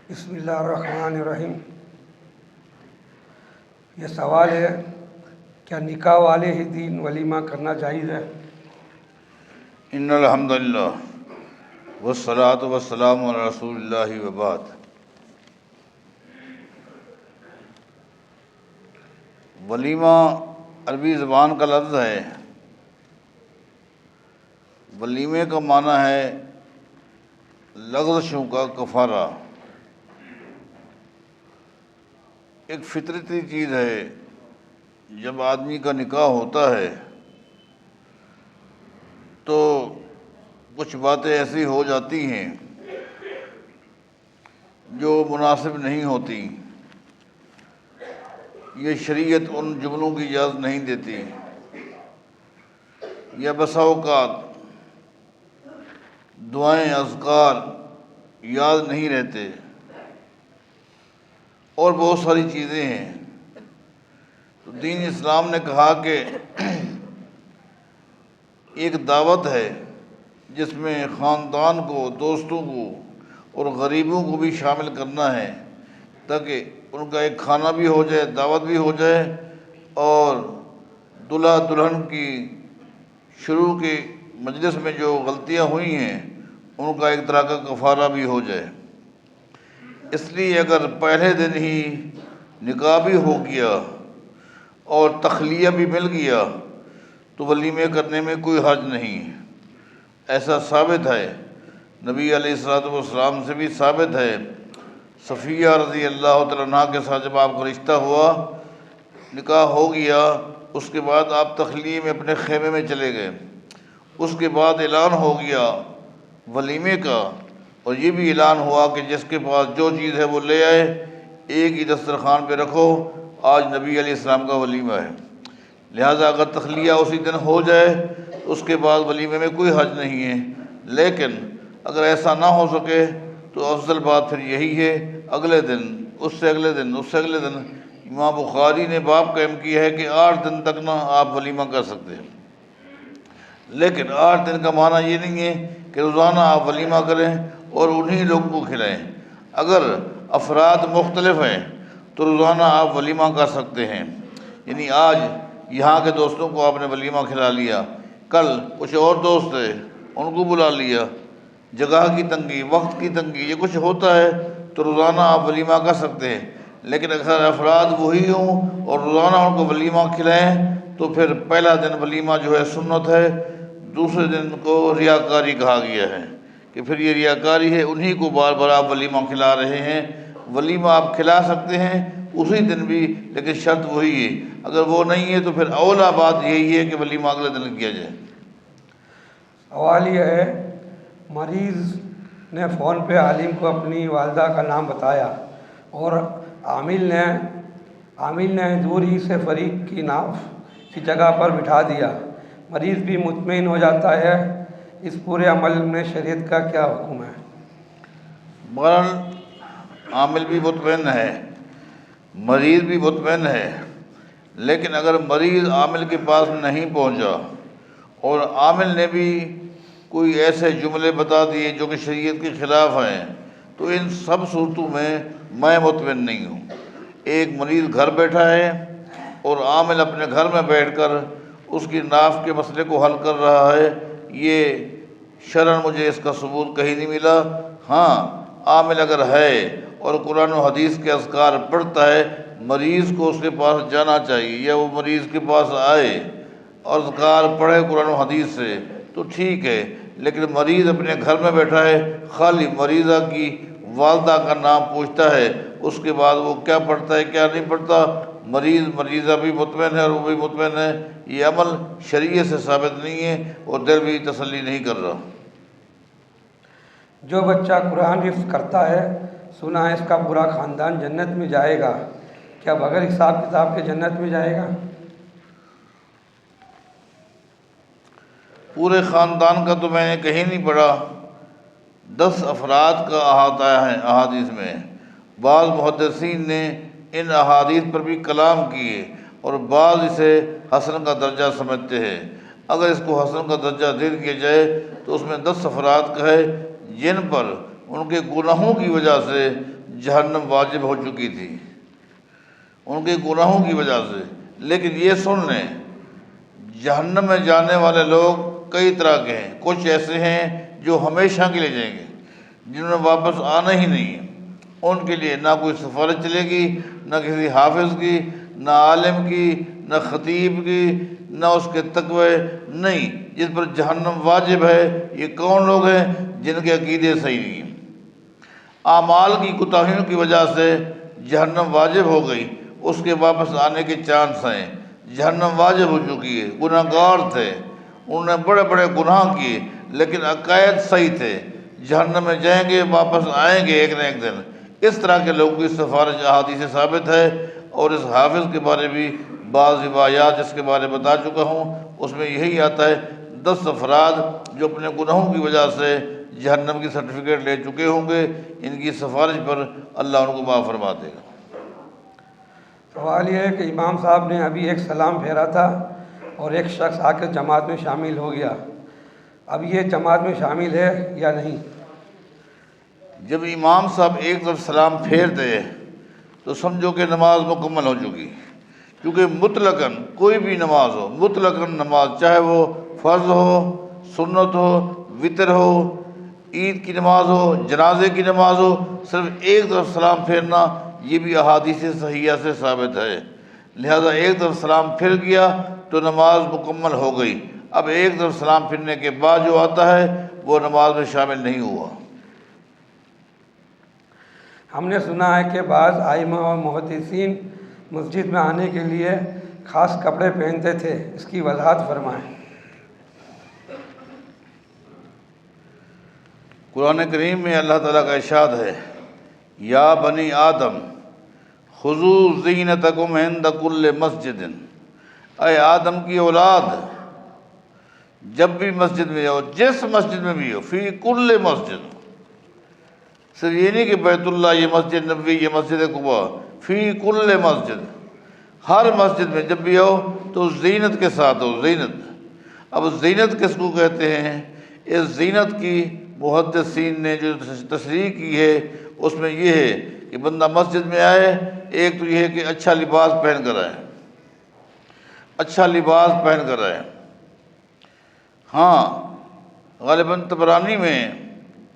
بسم اللہ الرحمن الرحیم۔ یہ سوال ہے، کیا نکاح والے ہی دن ولیمہ کرنا جائز ہے؟ ان الحمد للہ والصلاۃ والسلام علی رسول اللہ وبعد۔ ولیمہ عربی زبان کا لفظ ہے۔ ولیمے کا معنی ہے لغزشوں کا کفارہ۔ ایک فطرتی چیز ہے، جب آدمی کا نکاح ہوتا ہے تو کچھ باتیں ایسی ہو جاتی ہیں جو مناسب نہیں ہوتی۔ یہ شریعت ان جملوں کی اجازت نہیں دیتی، یا بسا اوقات دعائیں اذکار یاد نہیں رہتے، اور بہت ساری چیزیں ہیں۔ تو دین اسلام نے کہا کہ ایک دعوت ہے جس میں خاندان کو، دوستوں کو اور غریبوں کو بھی شامل کرنا ہے، تاکہ ان کا ایک کھانا بھی ہو جائے، دعوت بھی ہو جائے، اور دلہا دلہن کی شروع کے مجلس میں جو غلطیاں ہوئی ہیں ان کا ایک طرح کا کفارہ بھی ہو جائے۔ اس لیے اگر پہلے دن ہی نکاح بھی ہو گیا اور تخلیہ بھی مل گیا تو ولیمے کرنے میں کوئی حرج نہیں۔ ایسا ثابت ہے، نبی علیہ الصلوۃ والسلام سے بھی ثابت ہے۔ صفیہ رضی اللہ تعالیٰ عنہ کے ساتھ جب آپ کا رشتہ ہوا، نکاح ہو گیا، اس کے بعد آپ تخلیہ میں اپنے خیمے میں چلے گئے۔ اس کے بعد اعلان ہو گیا ولیمے کا، اور یہ بھی اعلان ہوا کہ جس کے پاس جو چیز ہے وہ لے آئے، ایک ہی دسترخوان پہ رکھو، آج نبی علیہ السلام کا ولیمہ ہے۔ لہٰذا اگر تخلیہ اسی دن ہو جائے تو اس کے بعد ولیمے میں کوئی حرج نہیں ہے، لیکن اگر ایسا نہ ہو سکے تو افضل بات پھر یہی ہے اگلے دن، اس سے اگلے دن، اس سے اگلے دن۔ امام بخاری نے باب قائم کیا ہے کہ 8 دن تک نہ آپ ولیمہ کر سکتے ہیں، لیکن 8 دن کا معنی یہ نہیں ہے کہ روزانہ آپ ولیمہ کریں اور انہی لوگوں کو کھلائیں۔ اگر افراد مختلف ہیں تو روزانہ آپ ولیمہ کر سکتے ہیں، یعنی آج یہاں کے دوستوں کو آپ نے ولیمہ کھلا لیا، کل کچھ اور دوست تھے ان کو بلا لیا۔ جگہ کی تنگی، وقت کی تنگی، یہ کچھ ہوتا ہے تو روزانہ آپ ولیمہ کر سکتے ہیں، لیکن اگر افراد وہی ہوں اور روزانہ ان کو ولیمہ کھلائیں تو پھر پہلا دن ولیمہ جو ہے سنت ہے، دوسرے دن کو ریاکاری کہا گیا ہے کہ پھر یہ ریاکاری ہے، انہی کو بار بار آپ ولیمہ کھلا رہے ہیں۔ ولیمہ آپ کھلا سکتے ہیں اسی دن بھی، لیکن شرط وہی ہے، اگر وہ نہیں ہے تو پھر اولا بات یہی ہے کہ ولیمہ اگلے دن کیا جائے۔ سوال یہ ہے، مریض نے فون پہ عالم کو اپنی والدہ کا نام بتایا اور عامل نے دور ہی سے فریق کی ناف کی جگہ پر بٹھا دیا، مریض بھی مطمئن ہو جاتا ہے، اس پورے عمل میں شریعت کا کیا حکم ہے؟ بہرحال عامل بھی مطمئن ہے، مریض بھی مطمئن ہے، لیکن اگر مریض عامل کے پاس نہیں پہنچا اور عامل نے بھی کوئی ایسے جملے بتا دیے جو کہ شریعت کے خلاف ہیں، تو ان سب صورتوں میں مطمئن نہیں ہوں۔ ایک مریض گھر بیٹھا ہے اور عامل اپنے گھر میں بیٹھ کر اس کی ناف کے مسئلے کو حل کر رہا ہے، یہ شرعاً مجھے اس کا ثبوت کہیں نہیں ملا۔ ہاں، عامل اگر ہے اور قرآن و حدیث کے اذکار پڑھتا ہے، مریض کو اس کے پاس جانا چاہیے، یا وہ مریض کے پاس آئے اور اذکار پڑھے قرآن و حدیث سے تو ٹھیک ہے، لیکن مریض اپنے گھر میں بیٹھا ہے، خالی مریضہ کی والدہ کا نام پوچھتا ہے، اس کے بعد وہ کیا پڑھتا ہے کیا نہیں پڑھتا، مریضہ بھی مطمئن ہے اور وہ بھی مطمئن ہے، یہ عمل شریعت سے ثابت نہیں ہے اور دل بھی تسلی نہیں کر رہا۔ جو بچہ قرآن حفظ کرتا ہے، سنا ہے اس کا پورا خاندان جنت میں جائے گا، کیا بغیر حساب کتاب کے جنت میں جائے گا؟ پورے خاندان کا تو میں نے کہیں نہیں پڑھا، 10 افراد کا احاطہ ہے احادیث میں۔ بعض محدثین نے ان احادیث پر بھی کلام کیے اور بعض اسے حسن کا درجہ سمجھتے ہیں۔ اگر اس کو حسن کا درجہ دے دیا جائے تو اس میں 10 افراد کا ہے جن پر ان کے گناہوں کی وجہ سے جہنم واجب ہو چکی تھی ان کے گناہوں کی وجہ سے۔ لیکن یہ سن لیں، جہنم میں جانے والے لوگ کئی طرح کے ہیں۔ کچھ ایسے ہیں جو ہمیشہ کے لیے جائیں گے، جنہوں نے واپس آنا ہی نہیں ہے، ان کے لیے نہ کوئی سفارش چلے گی، نہ کسی حافظ کی، نہ عالم کی، نہ خطیب کی، نہ اس کے تقوی، نہیں۔ جس پر جہنم واجب ہے یہ کون لوگ ہیں؟ جن کے عقیدے صحیح نہیں ہیں، اعمال کی کوتاہیوں کی وجہ سے جہنم واجب ہو گئی، اس کے واپس آنے کے چانس ہیں۔ جہنم واجب ہو چکی ہے، گناہ گار تھے، انہوں نے بڑے بڑے گناہ کیے لیکن عقائد صحیح تھے، جہنم میں جائیں گے، واپس آئیں گے ایک نہ ایک دن۔ اس طرح کے لوگوں کی سفارش احادیث سے ثابت ہے۔ اور اس حافظ کے بارے بھی بعض روایات جس کے بارے میں بتا چکا ہوں، اس میں یہی آتا ہے 10 افراد جو اپنے گناہوں کی وجہ سے جہنم کی سرٹیفکیٹ لے چکے ہوں گے، ان کی سفارش پر اللہ ان کو معاف فرما دے گا۔ سوال یہ ہے کہ امام صاحب نے ابھی ایک سلام پھیرا تھا اور ایک شخص آ کے جماعت میں شامل ہو گیا، اب یہ جماعت میں شامل ہے یا نہیں؟ جب امام صاحب ایک طرف سلام پھیر دے تو سمجھو کہ نماز مکمل ہو چکی، کیونکہ مطلقاً کوئی بھی نماز ہو، مطلقاً نماز چاہے وہ فرض ہو، سنت ہو، وتر ہو، عید کی نماز ہو، جنازے کی نماز ہو، صرف ایک طرف سلام پھیرنا یہ بھی احادیث صحیحہ سے ثابت ہے۔ لہذا ایک طرف سلام پھر گیا تو نماز مکمل ہو گئی، اب ایک طرف سلام پھرنے کے بعد جو آتا ہے وہ نماز میں شامل نہیں ہوا۔ ہم نے سنا ہے کہ بعض ائمہ اور محدثین مسجد میں آنے کے لیے خاص کپڑے پہنتے تھے، اس کی وضاحت فرمائیں۔ قرآن کریم میں اللہ تعالیٰ کا ارشاد ہے، یا بنی آدم خذوا زینتکم عند کل مسجد، اے آدم کی اولاد جب بھی مسجد میں جاؤ، جس مسجد میں بھی ہو، فی کل مسجد، صرف یہ نہیں کہ بیت اللہ، یہ مسجد نبوی، یہ مسجد قباء، فی کل مسجد، ہر مسجد میں جب بھی ہو تو زینت کے ساتھ ہو، زینت۔ اب زینت کس کو کہتے ہیں؟ اس زینت کی محدثین نے جو تشریح کی ہے اس میں یہ ہے کہ بندہ مسجد میں آئے، ایک تو یہ ہے کہ اچھا لباس پہن کر آئے، اچھا لباس پہن کر آئے۔ ہاں، غالباً طبرانی میں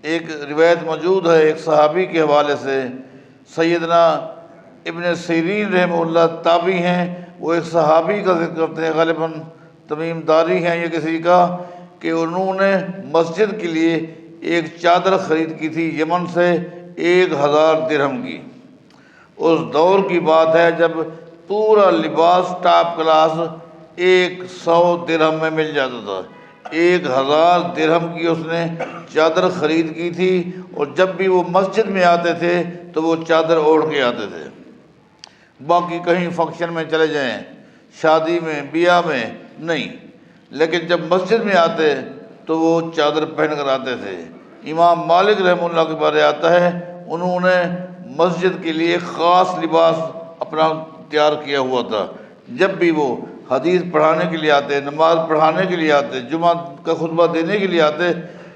ایک روایت موجود ہے ایک صحابی کے حوالے سے، سیدنا ابن سیرین رحمہ اللہ تابعی ہیں، وہ ایک صحابی کا ذکر کرتے ہیں، غالباً تمیم داری ہیں یہ کسی کا، کہ انہوں نے مسجد کے لیے ایک چادر خرید کی تھی یمن سے 1000 درہم کی۔ اس دور کی بات ہے جب پورا لباس ٹاپ کلاس 100 درہم میں مل جاتا تھا۔ 1000 درہم کی اس نے چادر خرید کی تھی، اور جب بھی وہ مسجد میں آتے تھے تو وہ چادر اوڑھ کے آتے تھے، باقی کہیں فنکشن میں چلے جائیں، شادی میں، بیاہ میں نہیں، لیکن جب مسجد میں آتے تو وہ چادر پہن کر آتے تھے۔ امام مالک رحمہ اللہ کے بارے آتا ہے انہوں نے مسجد کے لیے خاص لباس اپنا تیار کیا ہوا تھا، جب بھی وہ حدیث پڑھانے کے لیے آتے، نماز پڑھانے کے لیے آتے، جمعہ کا خطبہ دینے کے لیے آتے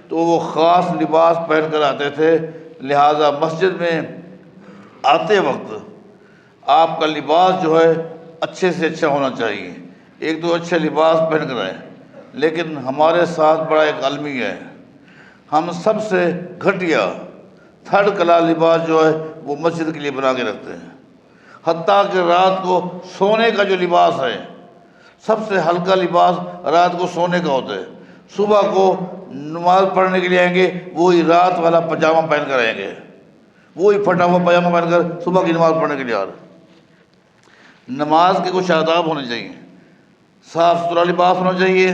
تو وہ خاص لباس پہن کر آتے تھے۔ لہٰذا مسجد میں آتے وقت آپ کا لباس جو ہے اچھے سے اچھا ہونا چاہیے، ایک تو اچھے لباس پہن کر آئے۔ لیکن ہمارے ساتھ بڑا ایک المیہ ہے، ہم سب سے گھٹیا 3rd کلاس لباس جو ہے وہ مسجد کے لیے بنا کے رکھتے ہیں، حتیٰ کہ رات کو سونے کا جو لباس ہے سب سے ہلکا لباس رات کو سونے کا ہوتا ہے، صبح کو نماز پڑھنے کے لیے آئیں گے وہی رات والا پاجامہ پہن کر آئیں گے، وہی پھٹا ہوا پاجامہ پہن کر صبح کی نماز پڑھنے کے لیے آ رہے۔ نماز کے کچھ آداب ہونے چاہیے، صاف ستھرا لباس ہونا چاہیے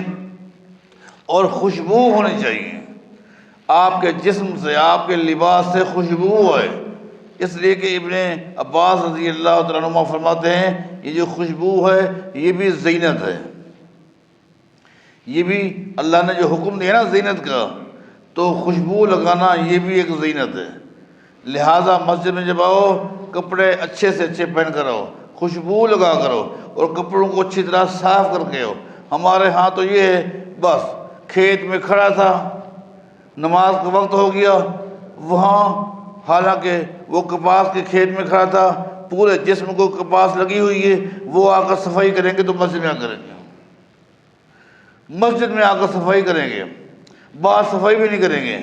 اور خوشبو ہونی چاہیے، آپ کے جسم سے، آپ کے لباس سے خوشبو ہے، اس لیے کہ ابن عباس رضی اللہ تعالیٰ عنہما فرماتے ہیں یہ جو خوشبو ہے یہ بھی زینت ہے، یہ بھی اللہ نے جو حکم دیا نا زینت کا، تو خوشبو لگانا یہ بھی ایک زینت ہے۔ لہٰذا مسجد میں جب آؤ کپڑے اچھے سے اچھے پہن کر آؤ، خوشبو لگا کرو اور کپڑوں کو اچھی طرح صاف کر کے آؤ۔ ہمارے ہاں تو یہ ہے بس کھیت میں کھڑا تھا، نماز کا وقت ہو گیا، وہاں حالانکہ وہ کپاس کے کھیت میں کھڑا تھا، پورے جسم کو کپاس لگی ہوئی ہے، وہ آ کر صفائی کریں گے تو مسجد میں آ کریں گے، مسجد میں آ کر صفائی کریں گے، باہر صفائی بھی نہیں کریں گے۔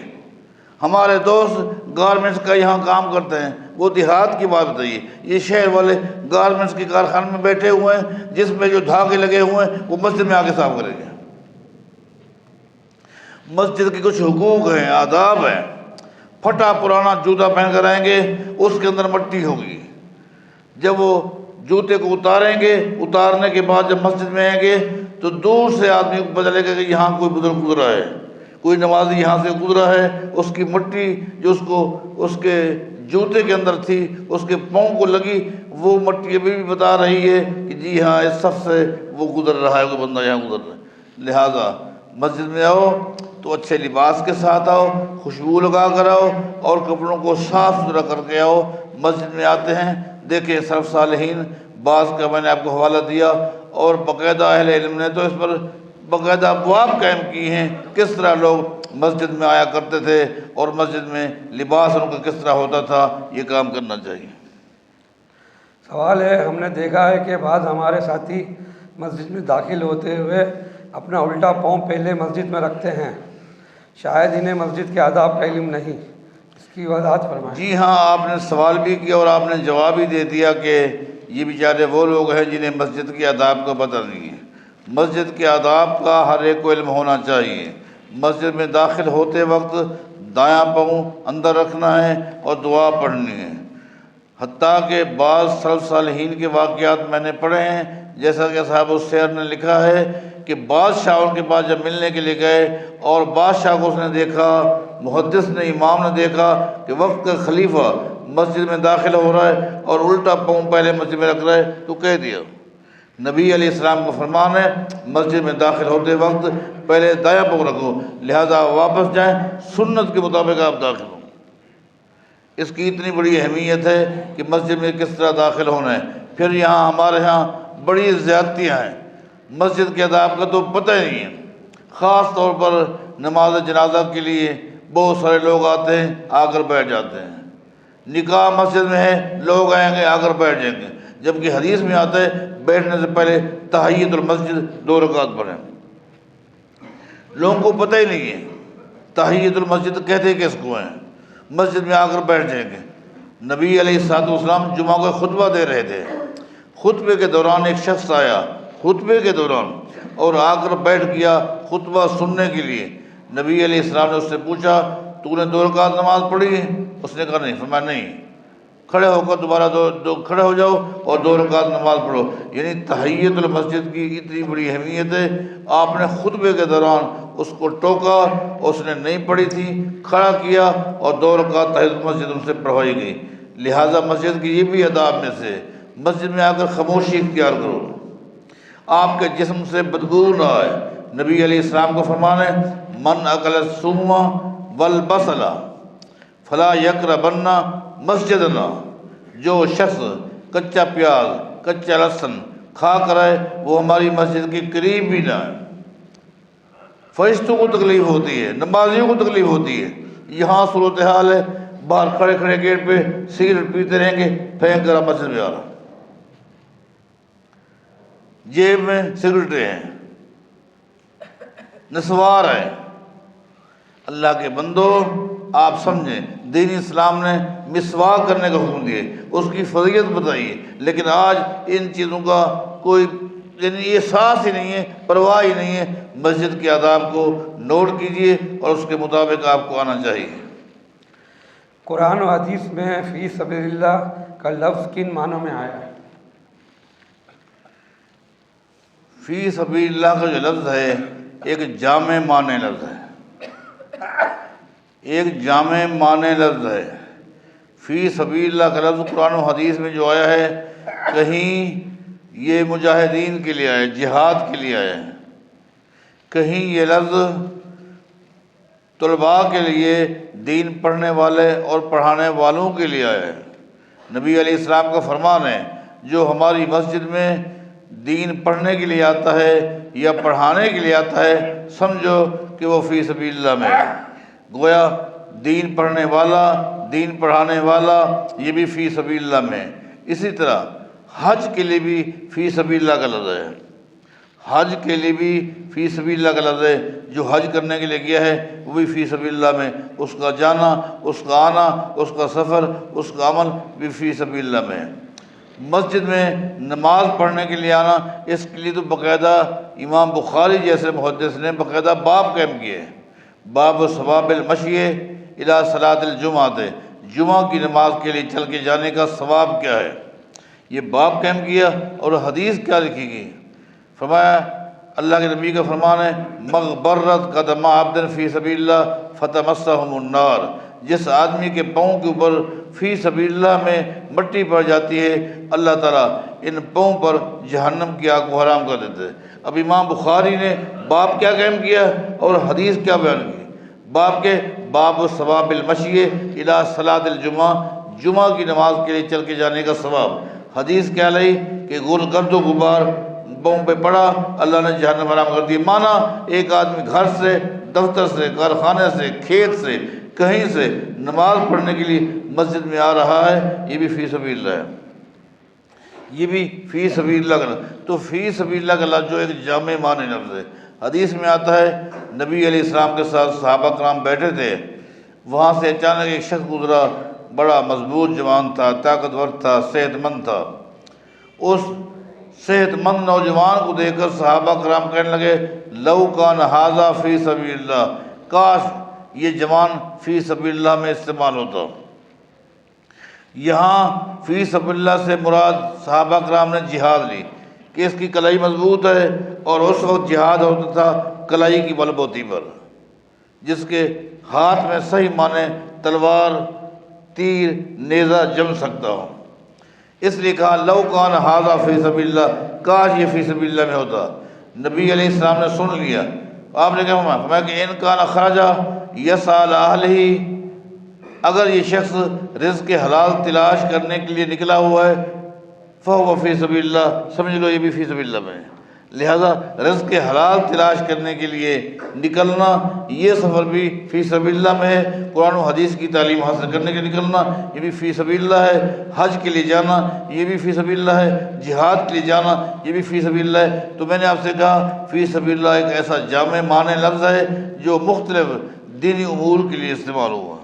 ہمارے دوست گارمنٹس کا یہاں کام کرتے ہیں، وہ دیہات کی بات بتائیے، یہ شہر والے گارمنٹس کے کارخانے میں بیٹھے ہوئے ہیں، جس میں جو دھاگے لگے ہوئے ہیں وہ مسجد میں آ کے صاف کریں گے۔ مسجد کے کچھ حقوق ہیں، آداب ہیں۔ پھٹا پرانا جوتا پہن کر آئیں گے، اس کے اندر مٹی ہوگی، جب وہ جوتے کو اتاریں گے، اتارنے کے بعد جب مسجد میں آئیں گے تو دور سے آدمی کو پتہ چلے گا کہ یہاں کوئی بزرگ گزرا ہے، کوئی نمازی یہاں سے گزرا ہے، اس کی مٹی جو اس کے جوتے کے اندر تھی، اس کے پاؤں کو لگی، وہ مٹی ابھی بھی بتا رہی ہے کہ جی ہاں اس صف سے وہ گزر رہا ہے، کوئی بندہ یہاں گزر رہا ہے۔ لہٰذا مسجد میں آؤ تو اچھے لباس کے ساتھ آؤ، خوشبو لگا کر آؤ اور کپڑوں کو صاف ستھرا کر کے آؤ۔ مسجد میں آتے ہیں، دیکھیں سلف صالحین بعض کا میں نے آپ کو حوالہ دیا، اور باقاعدہ اہل علم نے تو اس پر باقاعدہ ابواب قائم کی ہیں، کس طرح لوگ مسجد میں آیا کرتے تھے اور مسجد میں لباس ان کا کس طرح ہوتا تھا، یہ کام کرنا چاہیے۔ سوال ہے، ہم نے دیکھا ہے کہ بعض ہمارے ساتھی مسجد میں داخل ہوتے ہوئے اپنا الٹا پاؤں پہلے مسجد میں رکھتے ہیں، شاید انہیں مسجد کے آداب کا علم نہیں، اس کی وضاحت فرمائیں۔ جی ہاں، آپ نے سوال بھی کیا اور آپ نے جواب بھی دے دیا کہ یہ بیچارے وہ لوگ ہیں جنہیں مسجد کے آداب کا پتہ نہیں ہے۔ مسجد کے آداب کا ہر ایک کو علم ہونا چاہیے۔ مسجد میں داخل ہوتے وقت دایاں پاؤں اندر رکھنا ہے اور دعا پڑھنی ہے۔ حتیٰ کہ بعض سلف صالحین کے واقعات میں نے پڑھے ہیں، جیسا کہ صاحب السیر نے لکھا ہے کہ بادشاہ ان کے پاس جب ملنے کے لیے گئے اور بادشاہ کو اس نے دیکھا، محدث نے، امام نے دیکھا کہ وقت کا خلیفہ مسجد میں داخل ہو رہا ہے اور الٹا پاؤں پہلے مسجد میں رکھ رہا ہے، تو کہہ دیا، نبی علیہ السلام کا فرمان ہے مسجد میں داخل ہوتے وقت پہلے دایاں پاؤں رکھو، لہٰذا واپس جائیں، سنت کے مطابق آپ داخل ہوں۔ اس کی اتنی بڑی اہمیت ہے کہ مسجد میں کس طرح داخل ہونا ہے۔ پھر یہاں ہمارے ہاں بڑی زیادتیاں ہیں، مسجد کے آداب کا تو پتہ ہی نہیں ہے۔ خاص طور پر نماز جنازہ کے لیے بہت سارے لوگ آتے ہیں، آ کر بیٹھ جاتے ہیں۔ نکاح مسجد میں ہے، لوگ آئیں گے، آ کر بیٹھ جائیں گے، جبکہ حدیث میں آتا ہے بیٹھنے سے پہلے تحیۃ المسجد 2 رکعت پڑھیں۔ لوگوں کو پتہ ہی نہیں ہے تحیۃ المسجد کہتے کس کو ہیں، مسجد میں آ کر بیٹھ جائیں گے۔ نبی علیہ السلام جمعہ کو خطبہ دے رہے تھے، خطبے کے دوران ایک شخص آیا، خطبے کے دوران، اور آ کر بیٹھ گیا خطبہ سننے کے لیے۔ نبی علیہ السلام نے اس سے پوچھا تو نے 2 رکعت نماز پڑھی ہے؟ اس نے کہا نہیں۔ فرمایا نہیں، کھڑے ہو کر دوبارہ کھڑے ہو جاؤ اور 2 رکعت نماز پڑھو۔ یعنی تحیۃ المسجد کی اتنی بڑی اہمیت ہے، آپ نے خطبے کے دوران اس کو ٹوکا، اس نے نہیں پڑھی تھی، کھڑا کیا اور 2 رکعت تحیۃ المسجد ان سے پڑھوائی گئی۔ لہٰذا مسجد کی یہ بھی آداب میں سے، مسجد میں آ کر خاموشی اختیار کرو، آپ کے جسم سے بدبو نہ آئے۔ نبی علیہ السلام کو فرمان ہے من اکل السم والبصل فلا یقربن مسجدنا، جو شخص کچا پیاز، کچا لہسن کھا کر آئے وہ ہماری مسجد کے قریب بھی نہ آئے۔ فرشتوں کو تکلیف ہوتی ہے، نمازیوں کو تکلیف ہوتی ہے۔ یہاں صورتحال ہے باہر کھڑے کھڑے گیٹ پہ سگریٹ پیتے رہیں گے، پھینک کر مسجد میں آ رہا، جیب میں سگریٹیں ہیں، نسوار ہیں۔ اللہ کے بندو آپ سمجھیں، دین اسلام نے مسواک کرنے کا حکم دیا، اس کی فضیلت بتائیے، لیکن آج ان چیزوں کا کوئی یعنی احساس ہی نہیں ہے، پرواہ ہی نہیں ہے۔ مسجد کے آداب کو نوٹ کیجئے اور اس کے مطابق آپ کو آنا چاہیے۔ قرآن و حدیث میں فی سبیل اللہ کا لفظ کن معنوں میں آیا ہے؟ فی سبیل اللہ کا جو لفظ ہے ایک جامع معنی لفظ ہے، ایک جامع معنی لفظ ہے۔ فی سبیل اللہ کا لفظ قرآن و حدیث میں جو آیا ہے، کہیں یہ مجاہدین کے لیے آیا ہے، جہاد کے لیے آیا ہے، کہیں یہ لفظ طلباء کے لیے، دین پڑھنے والے اور پڑھانے والوں کے لیے آیا ہے۔ نبی علیہ السلام کا فرمان ہے جو ہماری مسجد میں دین پڑھنے کے لیے آتا ہے یا پڑھانے کے لیے آتا ہے، سمجھو کہ وہ فی سبیل اللہ میں ہے۔ گویا دین پڑھنے والا دین پڑھانے والا، یہ بھی فی سبیل اللہ میں ہے۔ اسی طرح حج کے لیے بھی فی سبیل اللہ کا لفظ ہے، حج کے لیے بھی فی سبیل اللہ کا لفظ ہے۔ جو حج کرنے کے لیے گیا ہے وہ بھی فی سبیل اللہ میں، اس کا جانا، اس کا آنا، اس کا سفر، اس کا عمل بھی فی سبیل اللہ میں ہے۔ مسجد میں نماز پڑھنے کے لیے آنا، اس کے لیے تو باقاعدہ امام بخاری جیسے محدث نے باقاعدہ باب قائم کیے ہیں، باب ثواب المشی الی صلاۃ الجمعہ، جمعہ کی نماز کے لیے چل کے جانے کا ثواب کیا ہے، یہ باب قائم کیا۔ اور حدیث کیا لکھی گئی؟ فرمایا، اللہ کے نبی کا فرمان ہے، مغبرت قدم عبد فی سبیل اللہ فتمسہم النار، جس آدمی کے پاؤں کے اوپر فی سبیل اللہ میں مٹی پڑ جاتی ہے، اللہ تعالیٰ ان پاؤں پر جہنم کی آگ کو حرام کر دیتے ہیں۔ اب امام بخاری نے باب کیا قائم کیا اور حدیث کیا بیان کی؟ باب کے باب ثواب المشی الی صلاۃ الجمعہ، جمعہ کی نماز کے لیے چل کے جانے کا ثواب۔ حدیث کیا لائی کہ گرد و غبار پاؤں پہ پڑا، اللہ نے جہنم حرام کر دی۔ مانا ایک آدمی گھر سے، دفتر سے، کارخانے سے، کھیت سے، کہیں سے نماز پڑھنے کے لیے مسجد میں آ رہا ہے، یہ بھی فی سبیل اللہ ہے، یہ بھی فی سبیل اللہ کا لفظ۔ تو فی سبیل اللہ کا لفظ جو ایک جامع معنی لفظ ہے۔ حدیث میں آتا ہے نبی علیہ السلام کے ساتھ صحابہ کرام بیٹھے تھے، وہاں سے اچانک ایک شخص گزرا، بڑا مضبوط جوان تھا، طاقتور تھا، صحت مند تھا۔ اس صحت مند نوجوان کو دیکھ کر صحابہ کرام کہنے لگے، لو کان ھذا فی سبیل اللہ، کاش یہ جوان فی سبیل اللہ میں استعمال ہوتا۔ یہاں فی سبیل اللہ سے مراد صحابہ کرام نے جہاد لی کہ اس کی کلائی مضبوط ہے، اور اس وقت جہاد ہوتا تھا کلائی کی بلبوتی پر، جس کے ہاتھ میں صحیح معنی تلوار، تیر، نیزہ جم سکتا ہو۔ اس لیے کہا لو کان ھذا فی سبیل اللہ، کاش یہ فی سبیل اللہ میں ہوتا۔ نبی علیہ السلام نے سن لیا، آپ نے کہا فرمایا کہ ان کان خرجا یسعی الی اہلہ، اگر یہ شخص رزق حلال تلاش کرنے کے لیے نکلا ہوا ہے، فہو فی سبیل اللہ، سمجھ لو یہ بھی فی سبیل اللہ میں ہے۔ لہذا رزق حلال تلاش کرنے کے لیے نکلنا، یہ سفر بھی فی سبیل اللہ میں ہے۔ قرآن و حدیث کی تعلیم حاصل کرنے کے نکلنا، یہ بھی فی سبیل اللہ ہے۔ حج کے لیے جانا، یہ بھی فی سبیل اللہ ہے۔ جہاد کے لیے جانا، یہ بھی فی سبیل اللہ ہے۔ تو میں نے آپ سے کہا فی سبیل اللہ ایک ایسا جامع معنی لفظ ہے جو مختلف دینی امور کے لیے استعمال ہوا۔